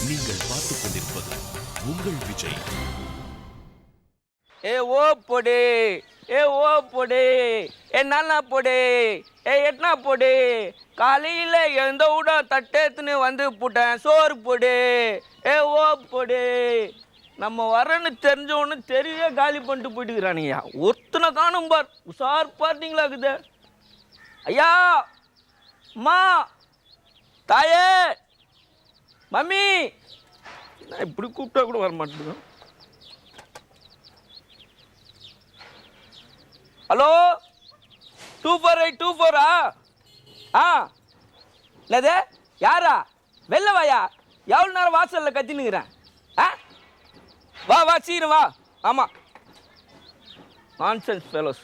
நீங்கள் பார்த்துக் கொண்டிருப்பது உங்கள் விஜய். ஏ ஓ பொடி, ஏ ஓ பொடி, ஏ நானா பொடி, ஏ எட்னா பொடி, காலையில் எந்த விட தட்டேத்துன்னு வந்து போட்டேன் சோறு பொடி. ஏ ஓ பொடி, நம்ம வரன்னு தெரிஞ்சவொன்னு தெரியவே காலி பண்ணிட்டு போயிட்டுக்கிறானுங்கய்யா. ஒருத்தனை காணும் பார், உஷார் பார்த்தீங்களா இருக்குது. ஐயா, அம்மா, தாயே, மம்மி, நான் இப்படி கூப்பிட்டா கூட வர மாட்டேங்க. ஹலோ, 2482 ஆ என்னது யாரா? வெளில வாயா, எவ்வளோ நேரம் வாசலில் கத்தினுங்கிறேன். ஆ வா வா சீக்கிரம் வா. ஆமாம், நான்சென்ஸ் ஃபெலோஸ்.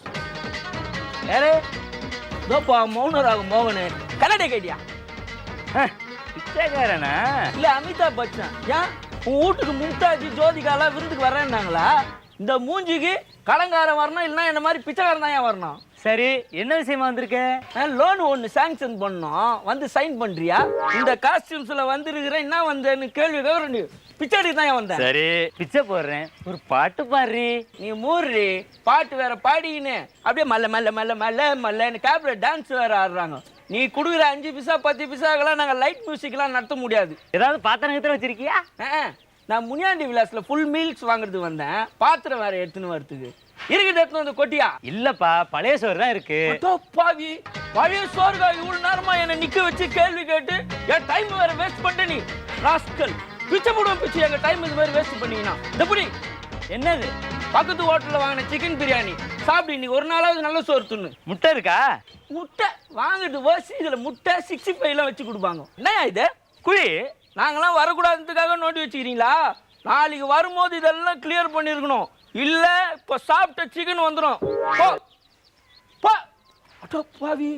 யாரு? இதோப்பா மௌனராகும் மோகனு. கன்னட கேட்டியா? பிச்சைக்காரனா? இல்லை, அமிதாப் பச்சன். ஏன் உன் வீட்டுக்கு மும்தாஜ் ஜோதிகாலாம் விருந்துக்கு வரேன்னாங்களா? இந்த மூஞ்சிக்கு கடங்காரன் வரணும், இல்லைன்னா என்ன மாதிரி பிச்சைக்காரன் தான் ஏன் வரணும்? சரி, என்ன விஷயமா வந்திருக்க? லோன் ஒன்று சாங்ஷன் பண்ணோம், வந்து சைன் பண்ணுறியா? இந்த காஸ்டியூம்ஸில் வந்துருக்கிறேன், என்ன வந்தேன்னு கேள்வி கவரண்டி பிச்சைக்கு தான் ஏன் வந்தேன். சரி, பிச்சை போடுறேன், ஒரு பாட்டு பாடுறி. நீ மூர்றி, பாட்டு வேற பாடிக்கின்னு அப்படியே மல்ல மல்ல மல்ல மல்ல மல்லன்னு கேப்ல டான்ஸ் வேற ஆடுறாங்க. நீ கொடுக்குற 5 பைசா 10 பைசாக்கெல்லாம் நாங்கள் லைட் மியூசிக்லாம் நடத்த முடியாது. ஏதாவது பாத்திரம் வச்சிருக்கியா? நான் முனியாண்டி விலாஸில் ஃபுல் மீல்ஸ் வாங்குறதுக்கு வந்தேன், பாத்திரம் வேற எடுத்துன்னு வரதுக்கு. இருக்குது எடுத்துன்னு வந்து கொட்டியா? இல்லப்பா, பழைய சோறு தான் இருக்கு. பாவி, பழைய சோறுகா இவ்வளவு நேரமா என்னை நிக்க வச்சு கேள்வி கேட்டு என் டைம் வேற வேஸ்ட் பண்ணிட்டு நீ ராஸ்கல். பிச்சை போடுவோம் பிச்சை, எங்க டைம் இது மாதிரி வேஸ்ட் பண்ணீங்கன்னா எப்படி? என்னது? பக்கத்து ஹோட்டலில் வாங்கின சிக்கன் பிரியாணி சாப்பிட்டு இன்னைக்கு ஒரு நாளாவது நல்ல சோறு துண்ணு. முட்டை இருக்கா? முட்டை வாங்கிட்டு வசி, இதில் முட்டை 65 வச்சு கொடுப்பாங்க. என்னையா இது குழி? நாங்களாம் வரக்கூடாதுக்காக நோட்டி வச்சுக்கிறீங்களா? நாளைக்கு வரும்போது இதெல்லாம் கிளியர் பண்ணியிருக்கணும். இல்லை இப்போ சாப்பிட்ட சிக்கன் வந்துடும். பாவி,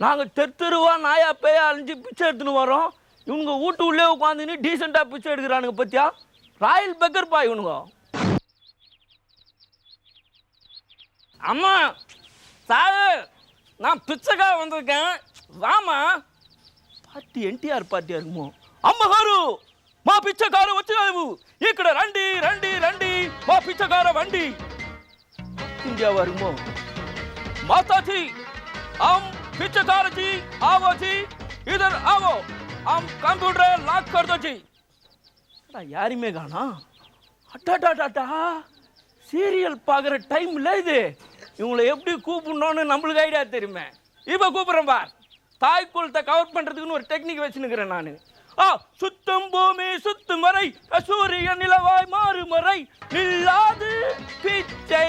நாங்கள் தெருவா நாயா பேயா அழிஞ்சு பிச்சை எடுத்துன்னு வரோம். இவங்க வீட்டு உள்ளே உட்காந்துன்னு டீசெண்டாக பிச்சை எடுக்கிறானுங்க. பத்தியா, ராயல் பெக்கர் பா இவனுங்க. அம்மா சார், நான் பிச்சைக்காக வந்திருக்கேன், வாமா. పార్టీ ఎన్టీఆర్ పార్టీ అరుమో అమ్మగారు, మా పిచ్చకార వచ్చినావు, ఇక్కడ రండి రండి రండి, మా పిచ్చకార వండి. ఇండియా వరుమో మాతాజీ, हम पिచ్చकार जी, आओ जी, इधर आओ, हम कंप्यूटर लॉक कर दो जी. யாருமே காணா. அட்டாட்டாட்டா, சீரியல் பார்க்குற டைம்ல இது. இவங்களை எப்படி கூப்பிடணும்னு நம்மளுக்கு ஐடியா தெரியுமே. இப்போ கூப்பிட்றேன் பார். தாய் குலத்தை கவர் பண்ணுறதுக்குன்னு ஒரு டெக்னிக் வச்சுன்னுக்கிறேன் நான். சுத்தம் பூமி சுத்தும் வரை, சூரியன் நிலவாய் மாறும் வரை, நில்லாது பிச்சை.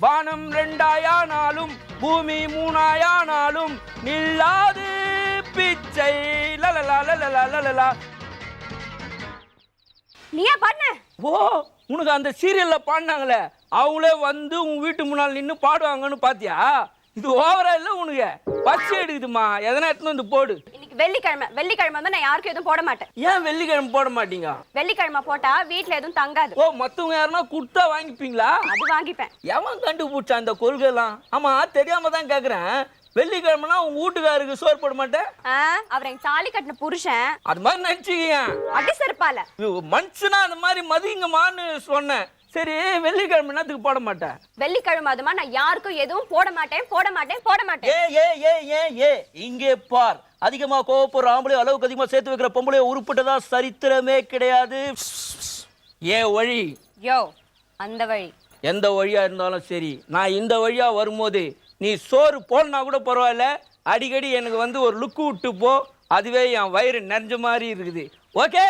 வானம் 2ஆயானாலும் பூமி 3ஆயானாலும் நில்லாது பிச்சை. லலலா லலலா லலலா. நீயா பாடுன? ஓ, உனக்கு அந்த சீரியல்ல பாடினாங்களே அவங்களே வந்து உன் வீட்டு முன்னால் நின்று பாடுவாங்கன்னு பாத்தியா? இது ஓவரா இல்ல உனக்கு? பச்சை எடுக்குதுமா, எதனா எடுத்துன்னு வந்து போடு. இன்னைக்கு வெள்ளிக்கிழமை, வெள்ளிக்கிழமை வந்து நான் யாருக்கும் எதுவும் போட மாட்டேன். ஏன் வெள்ளிக்கிழமை போட மாட்டீங்க? வெள்ளிக்கிழமை போட்டா வீட்டுல எதுவும் தங்காது. ஓ, மத்தவங்க யாருன்னா குடுத்தா வாங்கிப்பீங்களா? அது வாங்கிப்பேன். எவன் கண்டுபிடிச்சா அந்த கொள்கைலாம்? ஆமா, தெரியாம தான் கேக்குறேன். வெள்ளிக்கிழமைனா உங்க வீட்டுக்காருக்கு சோறு போட மாட்டேன்? அவர் எங்க தாலி கட்டின புருஷன், அது மாதிரி நினைச்சுக்கீங்க. அடி செருப்பால. மனுஷனா அந்த மாதிரி மதிங்கம்மான்னு சொன்னேன். சரி, வெள்ளிக்கிழமை என்னத்துக்கு போட மாட்டேன்? வெள்ளிக்கிழமை அதுமா நான் யாருக்கும் எதுவும் போட மாட்டேன் போட மாட்டேன் போட மாட்டேன். ஏ இங்கே பார். அதிகமா கோவப்படுற ஆம்பளை அளவுக்கு அதிகமா சேர்த்து வைக்கிற பொம்பளை உருப்பட்டதா சரித்திரமே கிடையாது. ஏ வழி. யோ, அந்த வழி எந்த வழியா இருந்தாலும் சரி, நான் இந்த வழியா வரும்போது நீ சோறு போடனா கூட பரவாயில்ல, அடிக்கடி எனக்கு வந்து ஒரு லுக்கு விட்டு போ. அதுவே என் வயிறு நிறைஞ்ச மாதிரி இருக்குது. ஓகே,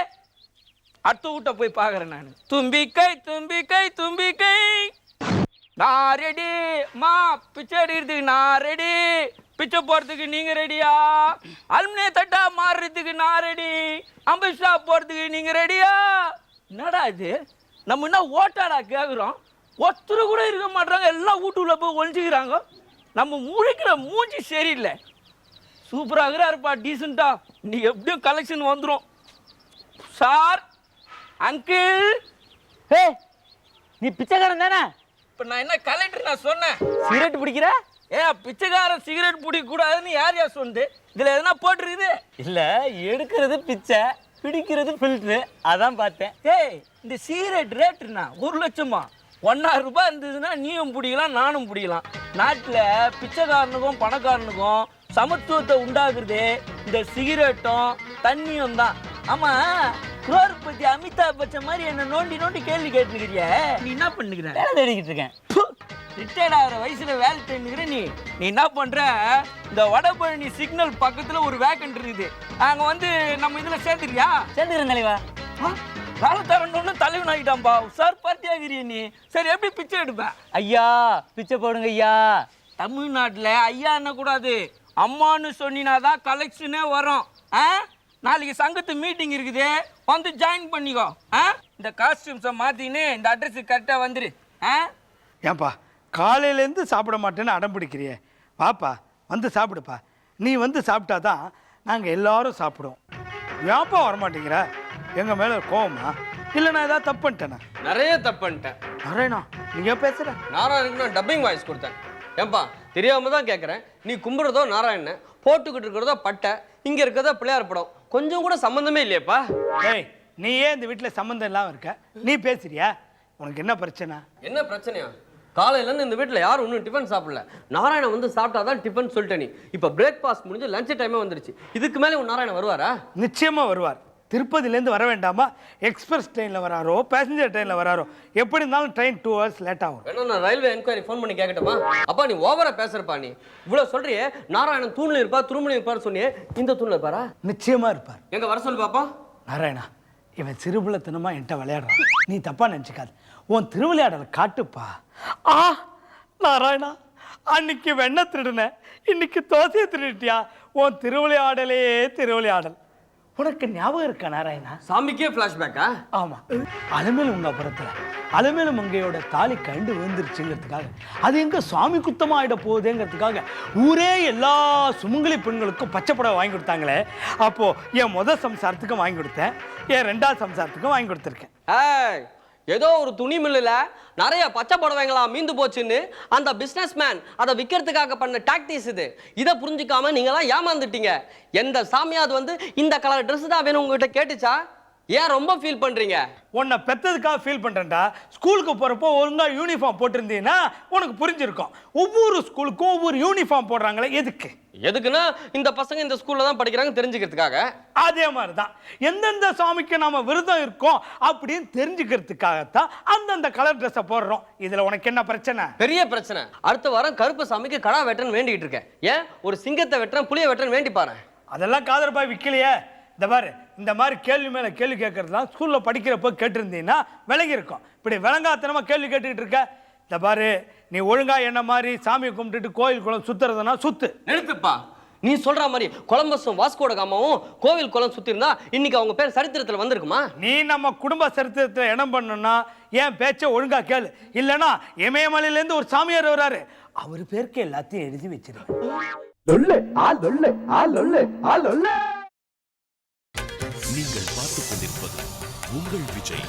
அடுத்த வீட்டை போய் பார்க்குறேன் நான். தும்பிக்கை தும்பிக்கை தும்பிக்கை, நான் ரெடி. மா, பிச்சை எடுக்கிறதுக்கு நான் ரெடி. பிச்சை போகிறதுக்கு நீங்கள் ரெடியா? அலுமினிய தட்டா மாறுறதுக்கு நான் ரெடி. அம்புஷா போகிறதுக்கு நீங்கள் ரெடியா? என்னடா இது, நம்ம என்ன ஓட்டாடா கேட்குறோம்? ஒருத்தர் கூட இருக்க மாட்டாங்க, எல்லாம் வீட்டுக்குள்ளே போய் ஒழிஞ்சிக்கிறாங்க. நம்ம மூளைக்கிற மூஞ்சி சரியில்லை. சூப்பராக இருப்பா, டீசெண்டா. நீ எப்படியும் கலெக்ஷன் வந்துடும். Sir, uncle. ஹே, நீ பிச்சைக்காரன் தானே? இப்போ நான் என்ன கலெக்டர் நான் சொன்னேன்? சிகரெட் பிடிக்கிற? பிச்சைக்காரன் சிகரெட் பிடிக்க கூடாதுன்னு யார் சொன்னது? இதில் எதனா போட்டுருக்குது? இல்லை, எடுக்கிறது பிச்சை, பிடிக்கிறது ஃபில்ட்ரு அதான் பார்த்தேன். ஏய் இந்த சிகரெட் ரேட்டுண்ணா 1 லட்சமா? 1,000 ரூபாய் இருந்ததுன்னா நீயும் பிடிக்கலாம் நானும் பிடிக்கலாம். நாட்டில் பிச்சைக்காரனுக்கும் பணக்காரனுக்கும் சமத்துவத்தை உண்டாக்குறதே இந்த சிகரெட்டும் தண்ணியும் தான். ஆமா, குரோர்பதி அமிதாப் பச்சன் மாதிரி என்ன நோண்டி நோண்டி கேள்வி கேட்டுக்கிறிய, நீ என்ன பண்ணுகிற? வேலை தேடிக்கிட்டு இருக்கேன். ரிட்டையர்ட் ஆகிற வயசுல வேலை தேடிக்கிற நீ என்ன பண்ற? இந்த வடபழனி சிக்னல் பக்கத்துல ஒரு வேக்கன்ட் இருக்குது, அங்க வந்து நம்ம இதுல சேர்ந்துக்கிறியா? சேர்ந்துக்கிறேன் தலைவா. வேலை தரணும்னு தலைவன் ஆகிட்டான்பா. சார் பார்ட்டி ஆகிறிய நீ. சரி, எப்படி பிச்சை எடுப்பேன்? ஐயா பிச்சை போடுங்க ஐயா. தமிழ்நாட்டில் ஐயா என்ன கூடாது, அம்மான்னு சொன்னினாதான் கலெக்ஷனே வரும். நாளைக்கு சங்கத்து மீட்டிங் இருக்குது, வந்து ஜாயின் பண்ணிக்கோ. இந்த காஸ்டியூம்ஸை மாற்றின்னு இந்த அட்ரஸுக்கு கரெக்டாக வந்துரு. ஏன்பா காலையிலேருந்து சாப்பிட மாட்டேன்னு அடம் பிடிக்கிறியே, வாப்பா வந்து சாப்பிடுப்பா. நீ வந்து சாப்பிட்டா தான் நாங்கள் எல்லாரும் சாப்பிடுவோம். ஏன்ப்பா வரமாட்டேங்கிற? எங்கள் மேலே கோவமா? இல்லை நான் ஏதாவது தப்பு பண்ணிட்டேண்ணா? நிறைய தப்பு பண்ணிட்டேன். நாராயணா, நீங்கள் பேசுகிற நாராயணுக்கு நான் டப்பிங் வாய்ஸ் கொடுத்தேன். ஏன்பா தெரியாம தான் கேட்குறேன். நீ கும்பிட்றதோ நாராயணன், போட்டுக்கிட்டு இருக்கிறதோ பட்டை, இங்கே இருக்கிறதோ பிள்ளையார் படம். கொஞ்சம் கூட சம்மந்தமே இல்லையப்பா. ஏய், நீ ஏன் இந்த வீட்டில் சம்மந்தம் இல்லாமல் இருக்க? நீ பேசுறியா? உனக்கு என்ன பிரச்சனை? என்ன பிரச்சனையா? காலையிலேருந்து இந்த வீட்டில் யாரும் இன்னும் டிஃபன் சாப்பிடல. நாராயணன் வந்து சாப்பிட்டா தான் டிஃபன் சொல்லிட்ட நீ. இப்போ பிரேக்ஃபாஸ்ட் முடிஞ்சு லஞ்ச் டைமே வந்துருச்சு. இதுக்கு மேலே உன் நாராயணன் வருவாரா? நிச்சயமாக வருவார். திருப்பதியிலேருந்து வர வேண்டாமா? எக்ஸ்பிரஸ் ட்ரெயினில் வராரோ பேசஞ்சர் ட்ரெயினில் வராரோ, எப்படி இருந்தாலும் ட்ரெயின் 2 hours லேட் ஆகும். வேணா நான் ரயில்வே என்கொயரி ஃபோன் பண்ணி கேட்கட்டுமா? அப்பா நீ ஓவரா பேசுறப்பா. நீ இவ்வளோ சொல்றியே, நாராயணன் தூணில் இருப்பா துருமணி இருப்பார் சொன்னியே, இந்த தூணில் இருப்பாரா? நிச்சயமாக இருப்பார். எங்க வர சொல்லு பாப்பா. நாராயணா, இவன் சிறுபிள்ளைத்தனமாக என்கிட்ட விளையாடுறான். நீ தப்பாக நினச்சிக்காது. உன் திருவிளையாடலை காட்டுப்பா. நாராயணா, அன்னைக்கு வெண்ணெய் திருடுனேன், இன்னைக்கு தோசையை திருடிட்டியா? உன் திருவிளையாடலே திருவிளையாடல். உனக்கு ஞாபகம் இருக்கா நாராயணா? சாமிக்கே ஃப்ளாஷ்பேக்கா? ஆமாம், அலமேலு உங்க புறத்தில் அலமேலு மங்கையோட தாலி கண்டு விழுந்துருச்சுங்கிறதுக்காக, அது எங்கே சுவாமி குத்தமாக ஆகிட போகுதுங்கிறதுக்காக ஊரே எல்லா சுமங்கலி பெண்களுக்கும் பச்சை புடவை வாங்கி கொடுத்தாங்களே. அப்போது என் முதல் சம்சாரத்துக்கும் வாங்கி கொடுத்தேன், என் 2வது சம்சாரத்துக்கும் வாங்கி கொடுத்துருக்கேன். ஏய், ஏதோ ஒரு துணி மில்லுல நிறைய பச்சை புடவைங்களாம் மீந்து போச்சுன்னு அந்த பிசினஸ் மேன் அதை விற்கிறதுக்காக பண்ண டாக்டிஸ் இது. இதை புரிஞ்சுக்காம நீங்களாம் ஏமாந்துட்டீங்க. எந்த சாமியாவது வந்து இந்த கலர் ட்ரெஸ் தான் வேணும் உங்ககிட்ட கேட்டுச்சா? ஏன் ரொம்ப ஃபீல் பண்றீங்க? உன்னை பெற்றதுக்காக ஃபீல் பண்ணுறேன்டா. ஸ்கூலுக்கு போகிறப்போ ஒழுங்காக யூனிஃபார்ம் போட்டிருந்தீங்கன்னா உனக்கு புரிஞ்சிருக்கும். ஒவ்வொரு ஸ்கூலுக்கும் ஒவ்வொரு யூனிஃபார்ம் போடுறாங்களே, எதுக்கு? எதுக்குன்னா இந்த பசங்க இந்த ஸ்கூல்ல தான் படிக்கிறாங்க தெரிஞ்சுக்கிறதுக்காக. அதே மாதிரி தான் எந்தெந்த சாமிக்கு நாம விரதம் இருக்கோம் அப்படின்னு தெரிஞ்சுக்கிறதுக்காகத்தான் அந்தந்த கலர் ட்ரெஸ்ஸை போடுறோம். இதில் உனக்கு என்ன பிரச்சனை? பெரிய பிரச்சனை. அடுத்த வாரம் கருப்பு சாமிக்கு கடா வெட்டுறன்னு வேண்டிட்டு இருக்கேன். ஏன் ஒரு சிங்கத்தை வெட்டுறேன் புளிய வெட்டுறேன்னு வேண்டி பாரு. அதெல்லாம் காதர்பாய் விற்கலையே. இந்த பாரு, இந்த மாதிரி கேள்வி மேலே கேள்வி கேட்கறதுலாம் ஸ்கூலில் படிக்கிறப்போ கேட்டிருந்தீங்கன்னா விலகி இருக்கும். இப்படி விளங்காத்தனமாக கேள்வி கேட்டுக்கிட்டு இருக்க. இந்த பாரு, நீ ஒழுங்கா என்ன மாதிரி சாமியை கும்பிட்டுட்டு கோயில் குளம் சுத்துறதுனா சுத்து. நிறுத்துப்பா. நீ சொல்ற மாதிரி கொலம்பஸும் வாஸ்கோட காமாவும் கோவில் குளம் சுத்தி இருந்தா இன்னைக்கு அவங்க பேர் சரித்திரத்தில் வந்திருக்குமா? நீ நம்ம குடும்ப சரித்திரத்தில் இடம் பண்ணணும்னா ஏன் பேச்சை ஒழுங்கா கேளு. இல்லைன்னா இமயமலையிலேருந்து ஒரு சாமியார் வராரு, அவர் பேருக்கு எல்லாத்தையும் எழுதி வச்சிருக்கேன். நீங்கள் பார்த்துக் கொண்டிருப்பது உங்கள் விஜய்.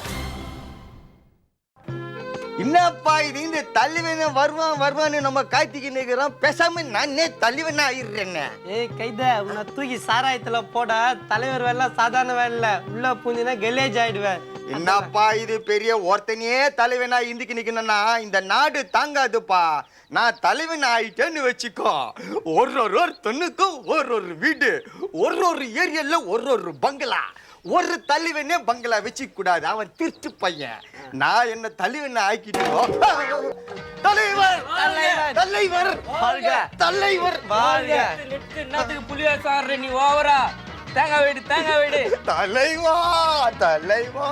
என்னப்பா இது? இந்த தலைவன வருவான்னு நம்ம காய்ச்சிக்கு நிற்கிறோம். பேசாம நானே தலைவனா ஆயிடுறேன்னு. ஏய் கைத, உன்னை தூக்கி சாராயத்துல போட தலைவர் வேலை சாதாரண வேலை. உள்ள பூந்தினா கெலேஜ் ஆயிடுவேன். என்னப்பா இது? பெரிய ஒருத்தனையே தலைவனா இந்துக்கு நிக்கணும்னா இந்த நாடு தாங்காதுப்பா. நான் தலைவன் ஆயிட்டேன்னு வச்சுக்கோ, ஒரு தொண்ணுக்கும் ஒரு வீடு, ஒரு ஏரியால ஒரு பங்களா. ஒரு தலைவனே பங்களா வச்சுக்க கூடாது, அவன் திருட்டு பையன். நான் என்ன தலைவன் ஆக்கிட்டோம். தலைவர் தலைவர் தலைவர் என்னத்துக்கு புளியா சாடுற நீ? ஓவரா தேங்காய் வீடு தலைவா தலைவா.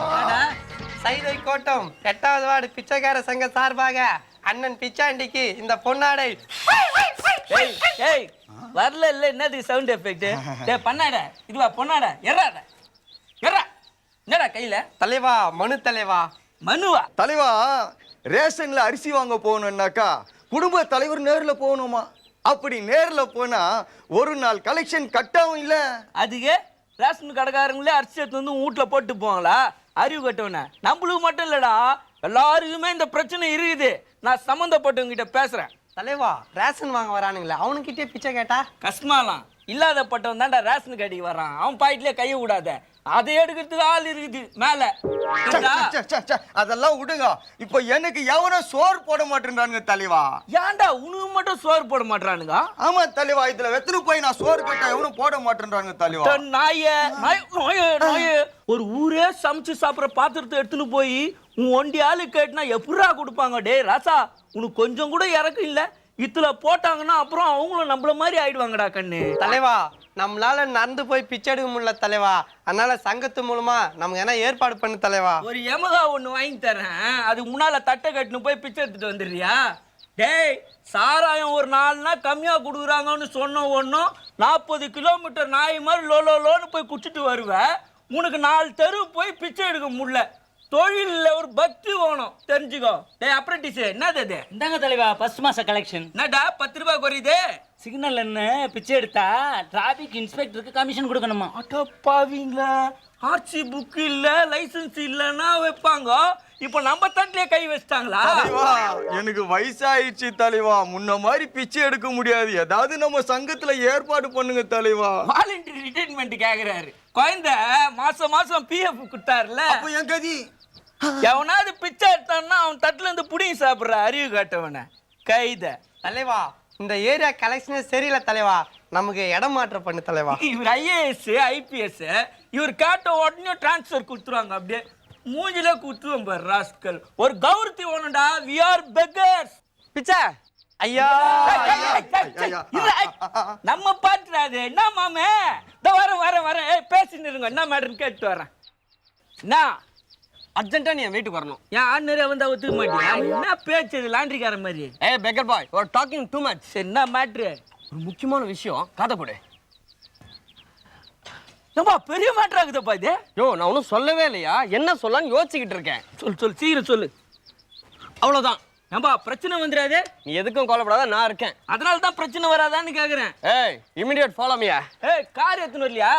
சைதை கோட்டம் 8வது வார்டு பிச்சைக்கார சங்க சார்பாக அண்ணன் பிச்சாண்டிக்கு இந்த பொன்னாடை. ஏய் வரல இல்ல, என்னதுக்கு சவுண்ட் எஃபெக்ட்? டேய் பண்ணாடா, இதுவா பொன்னாடா? எறாடா எறா. என்னடா கையில? தலைவா, மனு தலைவா. மனுவா? தலைவா, ரேஷன்ல அரிசி வாங்க போகணும்னாக்கா குடும்ப தலைவர் நேர்ல போகணுமா? அப்படி நேர்ல போனா ஒரு நாள் கலெக்ஷன் கட்டாவும் இல்ல. அதுக்கு ரேஷன் கடைக்காரங்களே அரிசி எடுத்து வந்து வீட்டுல போட்டு போவாங்களா? அறிவு கட்டவன நம்மளுக்கு மட்டும் இல்லடா, எல்லாருக்குமே இந்த பிரச்சனை இருக்குது. நான் சம்மந்தப்பட்டவங்க கிட்ட பேசுறேன். தலைவா, ரேஷன் வாங்க வரானுங்களே, அவனுக்கிட்டே பிச்சை கேட்டா கஷ்டமாலாம் இல்லாதப்பட்டவன் தான்டா ரேஷன் கடைக்கு வரான். அவன் பாயிட்லயே கையை விடாத. அதை எடுக்கிறதுக்கு ஆள் இருக்குது மேல. அதெல்லாம் விடுங்க. இப்போ எனக்கு எவனும் சோறு போட மாட்டேன்றானுங்க தலைவா. ஏன்டா உனக்கு மட்டும் சோறு போட மாட்டானுங்க? ஆமா தலைவா, இதுல வெத்தனை போய் நான் சோறு கேட்டா எவனும் போட மாட்டேன்றானுங்க தலைவா. நாய ஒரு ஊரே சமைச்சு சாப்பிட்ற பாத்திரத்தை எடுத்துன்னு போய் உன் ஒண்டி ஆளு கேட்டுனா எப்படா கொடுப்பாங்க? டே ராசா, உனக்கு கொஞ்சம் கூட இறக்கம் இல்ல. இதுல போட்டாங்கன்னா அப்புறம் அவங்களும் நம்மள மாதிரி ஆயிடுவாங்கடா கண்ணு. தலைவா, நம்மளால நடந்து போய் பிச்சை எடுக்க முடியல தலைவா. அதனால சங்கத்து மூலமா நமக்கு என்ன ஏற்பாடு பண்ணு தலைவா. ஒரு எமகா ஒண்ணு வாங்கி தரேன், அதுக்கு முன்னால தட்டை கட்டுன்னு போய் பிச்சை எடுத்துட்டு வந்துடுறியா? டேய், சாராயம் ஒரு 4 நாள் கம்மியா கொடுக்குறாங்கன்னு சொன்ன ஒன்றும் 40 கிலோமீட்டர் நாய் மாதிரி லோன்னு போய் குடிச்சிட்டு வருவேன். உனக்கு 4 தெரு போய் பிச்சை எடுக்க முடியல. தொழிலில் ஒரு பக்தி வேணும், தெரிஞ்சுக்கோ. டேய் அப்ரண்டிஸ், என்னது அது? இந்தாங்க தலைவா, ஃபர்ஸ்ட் மாச கலெக்ஷன். என்னடா 10 ரூபாய் குறையுது? சிக்னல் என்ன பிச்சை எடுத்தா டிராபிக் இன்ஸ்பெக்டருக்கு கமிஷன் கொடுக்கணுமா? அட்டப்பாவீங்களா, ஆர்சி புக் இல்ல லைசன்ஸ் இல்லைன்னா வைப்பாங்க. இப்போ நம்ம தட்டிலே கை வச்சிட்டாங்களா? எனக்கு வயசாயிடுச்சு தலைவா, முன்ன மாதிரி பிச்சை எடுக்க முடியாது. ஏதாவது நம்ம சங்கத்துல ஏற்பாடு பண்ணுங்க தலைவா. வாலண்டரி ரிட்டைர்மெண்ட் கேக்குறாரு. குழந்தை மாசம் பிஎஃப் கொடுத்தாருல, அப்போ என் கதி. எவனாவது பிச்சை எடுத்தான்னா அவன் தட்டுல இருந்து புடிங்கி சாப்பிடுற அறிவு காட்டவன கைத. தலைவா, இந்த ஏரியா கலெக்ஷனே சரியில்லை தலைவா. நமக்கு இடம் மாற்றம் பண்ணு தலைவா. இவர் ஐஏஎஸ் ஐபிஎஸ், இவர் கேட்ட உடனே டிரான்ஸ்ஃபர் கொடுத்துருவாங்க. அப்படியே மூஞ்சில குத்துவோம் பாரு ராஸ்கல். ஒரு கௌரவத்தி வேணும்டா. We are beggars. பிச்சை ஐயா, நம்ம பாத்துறாது. என்ன மாமே, இந்த வரேன் பேசின்னு இருங்க. என்ன மேடர்னு கேட்டு வரேன். என்ன அர்ஜென்ட்டா நீ என் வீட்டுக்கு வரணும். ஏன் ஆர்டினரியா வந்தா ஒத்துக்க மாட்டியா? என்ன பேச்சு இது லாண்ட்ரிக்கார மாதிரி? ஏய் beggar boy, you are talking too much. என்ன மேட்ரு? ஒரு முக்கியமான விஷயம், காதை போடு. ஏம்பா பெரிய மேட்ரு ஆகுதுப்பா இது. யோ, நான் ஒன்றும் சொல்லவே இல்லையா, என்ன சொல்லலான்னு யோசிச்சுக்கிட்டு இருக்கேன். சொல்லு சீக்கிரம் சொல்லு. அவ்வளோதான். ஏம்பா பிரச்சனை வந்துடாது? நீ எதுக்கும் கவலைப்படாத, நான் இருக்கேன். அதனால தான் பிரச்சனை வராதான்னு கேக்குறேன். ஏய் இமிடியேட் ஃபாலோ மீ. ஏய் கார் எடுத்துன்னு வரலையா?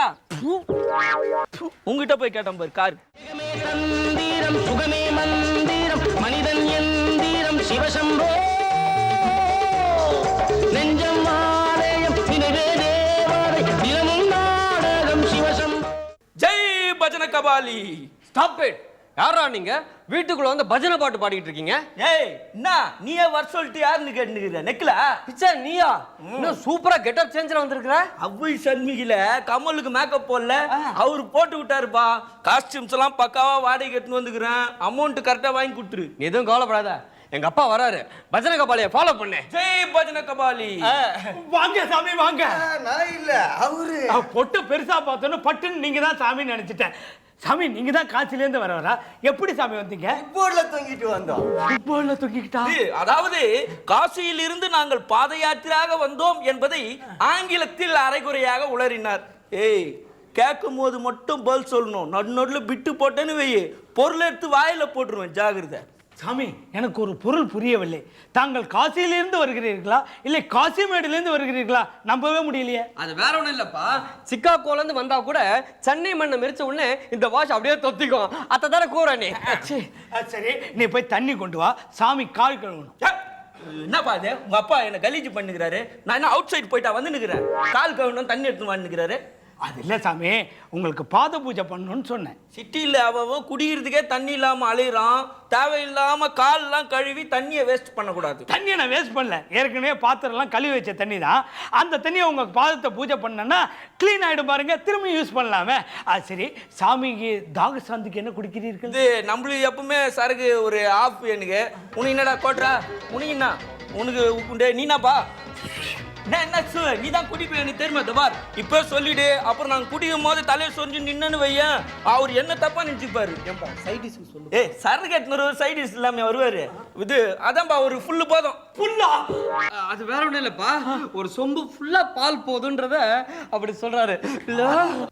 உங்ககிட்ட போய் கேட்டேன் பாரு கார். சுகமே மந்திரம் மனிதன் எந்திரம் சிவசம்போ நெஞ்சம் ஆலயம் நினைவே தேவாலய தினமும் நாடகம் சிவசம்போ. ஜெய் பஜன கபாலி. Stop it. யாரா நீங்க வீட்டுக்குள்ள வந்து பஜனை பாட்டு பாடிட்டு இருக்கீங்க? ஏய் என்ன நீயே வர சொல்லிட்டு யாருன்னு கேட்டுக்கிற? நெக்கலா பிச்சை நீயா? இன்னும் சூப்பரா கெட்டப் சேஞ்சில வந்திருக்கிற. அவ்வை சண்மிகில கமலுக்கு மேக்கப் போடல, அவரு போட்டு விட்டாருப்பா. காஸ்டியூம்ஸ் எல்லாம் பக்காவா வாடகை எடுத்துன்னு வந்துக்கிறேன். அமௌண்ட் கரெக்டா வாங்கி கொடுத்துரு. நீ எதுவும் கவலைப்படாத, எங்க அப்பா வராரு. பஜனை கபாலியை ஃபாலோ பண்ணு. ஜெய் பஜன கபாலி. வாங்க சாமி வாங்க. நான் இல்ல, அவரு. பொட்டு பெருசா பார்த்தோன்னு பட்டுன்னு நீங்க தான் சாமின்னு நினைச்சிட்டேன். சாமி நீங்க தான் காட்சியிலேருந்து வரவரா? எப்படி சாமி வந்தீங்க? ஃபுட்பால்ல தொங்கிட்டு வந்தோம். ஃபுட்பால்ல தொங்கிக்கிட்டா? அதாவது காசியில் இருந்து நாங்கள் பாத யாத்திரையாக வந்தோம் என்பதை ஆங்கிலத்தில் அரைகுறையாக உளறினார். ஏய் கேட்கும் போது மட்டும் பதில் சொல்லணும். நடுநடுல பிட்டு போட்டேன்னு வெயி பொருள் எடுத்து வாயில போட்டுருவேன், ஜாகிரதை. சாமி எனக்கு ஒரு பொருள் புரியவில்லை. தாங்கள் காசியிலிருந்து வருகிறீர்களா இல்லை காசிமேடிலிருந்து வருகிறீர்களா? நம்பவே முடியலையே. அது வேற ஒண்ணும் இல்லப்பா, சிக்காகோல இருந்து வந்தா கூட சென்னை மண்ணை மெரிச்ச உடனே இந்த வாஷ் அப்படியே தொத்திக்கும். அத தான கூற நீ. சரி நீ போய் தண்ணி கொண்டு வா, சாமி கால் கழுவணும். என்னப்பா அது? உங்க அப்பா என்ன கலீஜ் பண்ணிக்கிறாரு. நான் என்ன அவுட் சைட் போயிட்டா வந்து நிக்கிறேன். கால் கழுவணும் தண்ணி எடுத்து வந்துக்கிறாரு. அது இல்லை சாமி, உங்களுக்கு பாத பூஜை பண்ணணும்னு சொன்னேன். சிட்டியில் அவன் குடிக்கிறதுக்கே தண்ணி இல்லாமல் அலையிறான். தேவையில்லாம கால்லாம் கழுவி தண்ணியை வேஸ்ட் பண்ணக்கூடாது. தண்ணியை நான் வேஸ்ட் பண்ணல, ஏற்கனவே பாத்திரம்லாம் கழுவி வச்ச தண்ணி தான். அந்த தண்ணியை உங்கள் பாதத்தை பூஜை பண்ணனா க்ளீன் ஆகிடும் பாருங்க, திரும்பி யூஸ் பண்ணலாமே. அது சரி, சாமிக்கு தாக சாந்திக்கு என்ன குடிக்கிறீர்கள்? இது நம்மளுக்கு எப்பவுமே சரக்கு ஒரு ஆஃப். எனக்கு உனக்கு என்னடா கோட்ரா? உனக்கு என்ன? உனக்கு நீனாப்பா என்ன நீ தான் குடிப்ப, எனக்கு தெரியுமா? தபார் இப்போ சொல்லிடு. அப்புறம் நாங்கள் குடிக்கும் போது தலையை சொரிஞ்சு நின்னு வையன், அவர் என்ன தப்பா நினைச்சுப்பாரு. ஏ சரக்கு எடுத்துன்னு சைடிஷ் இல்லாம வருவாரு. இது அதான்பா ஒரு ஃபுல்லு போதும். ஃபுல்லா? அது வேற ஒண்ணும் இல்லப்பா, ஒரு சொம்பு ஃபுல்லா பால் போதுன்றத அப்படி சொல்றாரு.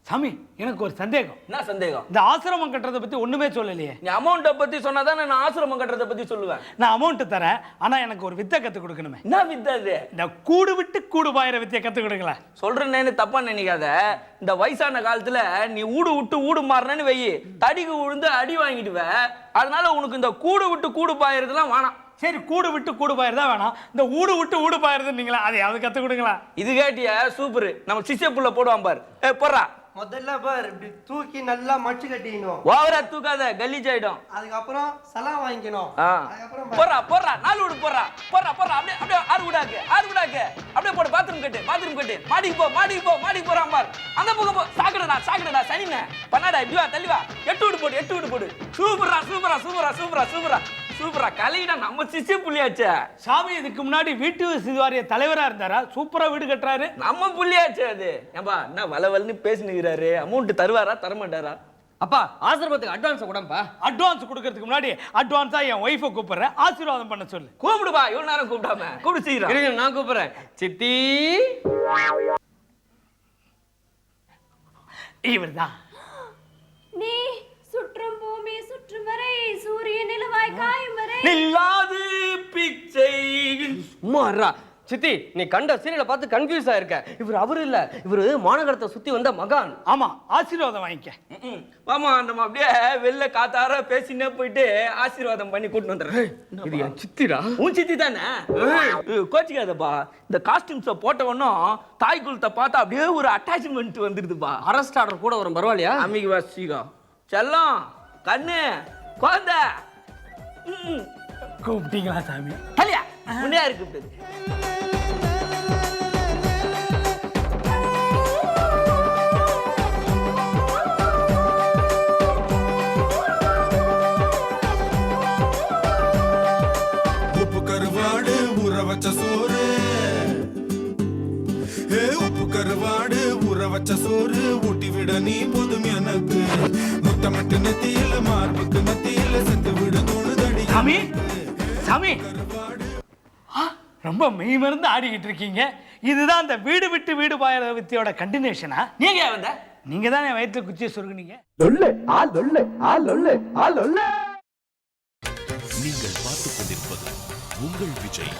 சாமி எனக்கு ஒரு சந்தேகம். என்ன சந்தேகம்? இந்த ஆசிரமம் கட்டுறதை பத்தி ஒண்ணுமே சொல்லலையே. நீ அமௌண்ட்டை பத்தி சொன்னாதான் நான் ஆசிரமம் கட்டுறதை பத்தி சொல்லுவேன். நான் அமௌண்ட் தரேன், ஆனா எனக்கு ஒரு வித்தை கத்து கொடுக்கணுமே. என்ன வித்தை அது? இந்த கூடு விட்டு கூடு பாயிர வித்தியை கத்து கொடுங்களேன். சொல்றேன்னு தப்பா நினைக்காத. இந்த வயசான காலத்துல நீ ஊடு விட்டு ஊடு மாறினு வெயி தடிக்கு விழுந்து அடி வாங்கிடுவ. அதனால உனக்கு இந்த கூடு விட்டு கூடு பாயறதுலாம் வேணாம். சரி கூடு விட்டு கூடு பாயிரதா வேணாம், இந்த ஊடு விட்டு ஊடு பாயிரது நீங்களா அதையாவது கத்து கொடுங்களா? இது கேட்டியா? சூப்பர். நம்ம சிஷ்ய புள்ள போடுவான் பாரு. போடுறா முதல்ல பார் இப்படி தூக்கி நல்லா மடிச்சு கட்டிக்கணும். ஓவரா தூக்காத கலீஜ் ஆயிடும். அதுக்கப்புறம் சலாம் வாங்கிக்கணும். ஆ. அதுக்கப்புறம் போறா 4 வீடு போறா அப்படியே 6 வீடாக்கு அப்படியே போடு. பாத்ரூம் கட்டு மாடிக்கு போறான் பார். அந்த பக்கம் போ. சாக்கடடா சனினே பண்ணாடா. இப்படி வா தள்ளி வா. 8 வீடு போடு. சூப்பரா கலையிடா. நம்ம சிசி புள்ளியாச்சே. சாமி இதுக்கு முன்னாடி வீட்டு வசதி வாரிய தலைவரா இருந்தாரா? சூப்பரா வீடு கட்டுறாரு. நம்ம புள்ளியாச்சே அது. ஏம்பா என்ன வளவல்னு பேசினுக்கிறாரு. அமௌண்ட் தருவாரா தரமாட்டாரா? அப்பா ஆசிரமத்துக்கு அட்வான்ஸ் கூடப்பா. அட்வான்ஸ் கொடுக்கறதுக்கு முன்னாடி அட்வான்ஸா என் ஒய்ஃபை கூப்பிடுறேன், ஆசீர்வாதம் பண்ண சொல்லு. கூப்பிடுப்பா. இவ்வளவு நேரம் கூப்பிடாம கூப்பிடு சீக்கிரம். இருங்க நான் கூப்பிடுறேன். சித்தி இவர்தான். நீ சுற்றும் பூமி சுற்றும் வரை சூரிய நிலவாய் காயும் வரை நில்லாது பிச்சை. சும்மாறா சித்தி, நீ கண்ட சீரியலை பார்த்து கன்ஃபியூஸ் ஆயிருக்க. இவர் அவரு இல்ல, இவரு மாநகரத்தை சுத்தி வந்த மகான். ஆமா, ஆசீர்வாதம் வாங்கிக்க. ஆமா, நம்ம அப்படியே வெளில காத்தார பேசினே போயிட்டு ஆசீர்வாதம் பண்ணி கூட்டிட்டு வந்துடுறேன். இது என் சித்திரா? உன் சித்தி தானே? கோச்சிக்காதப்பா. இந்த காஸ்டியூம்ஸை போட்டவனும் தாய் குலத்தை பார்த்தா அப்படியே ஒரு அட்டாச்மெண்ட் வந்துடுதுப்பா. அரெஸ்ட் ஆர்டர் கூட வரும், பரவாயில்லையா? அம்மிக்கு வாசிக்கோ. செல்லம் கண்ணு குழந்தை கூப்பிட்டீங்களா சாமி? கல்யா முன்னே கூப்பிட்டது. உப்பு கருவாடு ஊற வச்ச சோறு, உப்பு கருவாடு ஊற வச்ச சோறு ஊட்டி விட நீ போதும் எனக்கு. முத்தமிட்டு நெத்தியில மார்புக்கு நெத்தியில செத்து விட தோணுதடி சாமி. சாமி ரொம்ப மெய் மருந்து ஆடிக்கிட்டு இருக்கீங்க. இதுதான் அந்த வீடு விட்டு வீடு பாயிற வித்தியோட கண்டினியூஷனா? நீங்க வந்த நீங்க தான் என் வயிற்றுல குச்சியை சொருகுனீங்க. நீங்கள் பார்த்துக் கொண்டிருப்பது உங்கள் விஜய்.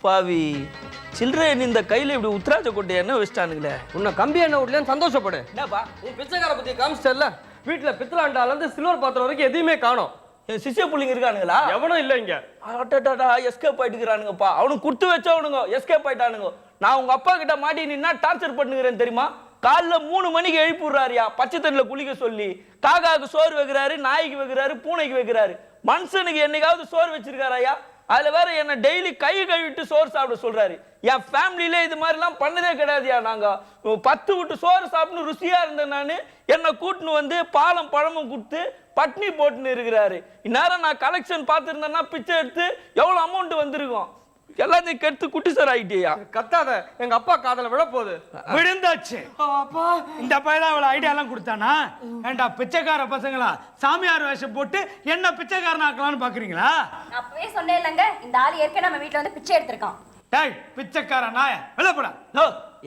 பாவி சில்ட்ரன் இந்த கையில இப்படி உத்ராஜ கொட்டை என்ன வச்சிட்டானுங்களே. உன்னை கம்பி என்ன விடலன்னு சந்தோஷப்படு. என்னப்பா உன் பிச்சைக்கார பத்தி காமிச்சிட்டல, வீட்டுல பித்தளாண்டால இருந்து சில்வர் பாத்திரம் வரைக்கும் எதையுமே காணோம். என் சிஷ்ய புள்ளிங்க இருக்கானுங்களா? எவனும் இல்ல இங்க. எஸ்கேப் ஆயிட்டுக்கிறானுங்கப்பா. அவனுக்கு கொடுத்து வச்சவனுங்க எஸ்கேப் ஆயிட்டானுங்க. நான் உங்க அப்பா கிட்ட மாட்டி நின்னா டார்ச்சர் பண்ணுகிறேன் தெரியுமா? காலைல 3 மணிக்கு எழுப்பி விடுறாருயா, பச்சை தண்ணில குளிக்க சொல்லி. காக்காவுக்கு சோறு வைக்கிறாரு, நாய்க்கு வைக்கிறாரு, பூனைக்கு வைக்கிறாரு. மனுஷனுக்கு என்னைக்காவது சோறு வச்சிருக்காராயா? அதுல வேற என்ன டெய்லி கை கழுவிட்டு சோறு சாப்பிட சொல்றாரு. என் ஃபேமிலியில இது மாதிரிலாம் பண்ணதே கிடையாதுயா. நாங்க 10 விட்டு சோறு சாப்பிட்டு ருசியா இருந்தேன். நான் என்னை கூட்டின்னு வந்து பாலம் பழமும் கொடுத்து பட்னி போட்டுன்னு இருக்கிறாரு. இந்நேரம் நான் கலெக்ஷன் பார்த்துருந்தேன்னா பிச்சை எடுத்து எவ்வளவு அமௌண்ட் வந்திருக்கும். எல்லாத்தையும் கெடுத்து குட்டி சார் ஆகிட்டியா. கத்தாத, எங்க அப்பா காதல விழ போகுது. விழுந்தாச்சு. இந்த பையன் அவளை ஐடியா எல்லாம் கொடுத்தானா? ஏண்டா பிச்சைக்கார பசங்களா, சாமியார் வேஷம் போட்டு என்ன பிச்சைக்காரன் ஆக்கலாம்னு பாக்குறீங்களா? அப்பவே சொன்னேன் இல்லங்க, இந்த ஆள் ஏற்கனவே நம்ம வீட்ல வந்து பிச்சை எடுத்திருக்கான். டேய் பிச்சைக்கார நாய வெளிய போடா.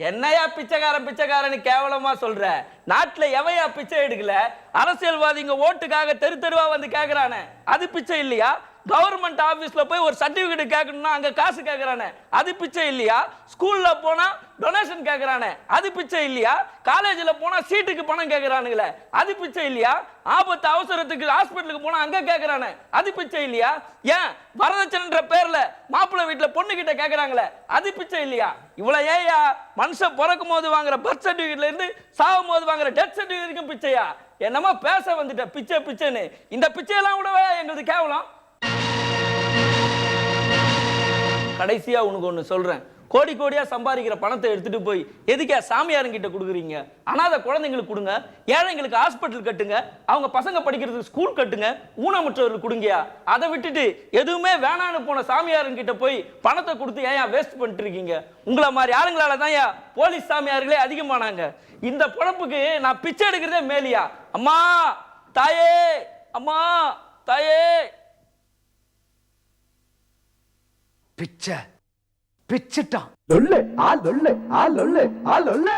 என்னையா பிச்சைக்காரன்னு கேவலமா சொல்ற? நாட்டுல எவையா பிச்சை எடுக்கல? அரசியல்வாதிங்க ஓட்டுக்காக தெரு தெருவா வந்து கேக்குறானே, அது பிச்சை இல்லையா? கவர்மெண்ட் ஆபீஸ்ல போய் ஒரு சர்டிபிகேட் கேட்கணும்னா அங்க காசு கேட்கறானே, அது பிச்சை இல்லையா? ஸ்கூல்ல போனா டொனேஷன் கேட்கறானே, அது பிச்சை இல்லையா? காலேஜ்ல போனா சீட்டுக்கு பணம் கேட்கறானுங்களே, அது பிச்சை இல்லையா? ஆபத்து அவசரத்துக்கு ஹாஸ்பிட்டலுக்கு போனா அங்க கேட்கறானே, அது பிச்சை இல்லையா? ஏன் வரதட்சணைன்ற பேர்ல மாப்பிள்ளை வீட்டுல பொண்ணு கிட்ட கேட்கறாங்களே, அது பிச்சை இல்லையா? இவ்வளவு ஏயா மனுஷன் பிறக்கும் போது வாங்குற பர்த் சர்டிபிகேட்ல இருந்து சாகும் போது வாங்குற டெத் சர்டிபிகேட் வரைக்கும் பிச்சையா? என்னமா பேச வந்துட்ட பிச்சை பிச்சைன்னு? இந்த பிச்சையெல்லாம் விடவே எங்களுக்கு கேவலம். கடைசியா உனக்கு ஒண்ணு சொல்றேன். கோடி கோடியா சம்பாதிக்கிற பணத்தை எடுத்துட்டு போய் எதுக்கே சாமியாருங்கிட்ட கொடுக்குறீங்க? அனாதை குழந்தைங்களுக்கு கொடுங்க, ஏழைங்களுக்கு ஹாஸ்பிட்டல் கட்டுங்க, அவங்க பசங்க படிக்கிறதுக்கு ஸ்கூல் கட்டுங்க, ஊனமுற்றவர்களுக்கு கொடுங்கயா. அதை விட்டுட்டு எதுவுமே வேணான்னு போன சாமியாருங்கிட்ட போய் பணத்தை கொடுத்து ஏன் வேஸ்ட் பண்ணிட்டு இருக்கீங்க? உங்களை மாதிரி ஆளுங்களால தான் போலீஸ் சாமியார்களே அதிகமானாங்க. இந்த பொழப்புக்கு நான் பிச்சை எடுக்கிறதே மேலியா? அம்மா தாயே, அம்மா தாயே. பிச்சை பிச்சிட்டான். லொல்லு ஆ லொல்லு ஆ லொல்லு ஆ லொல்லு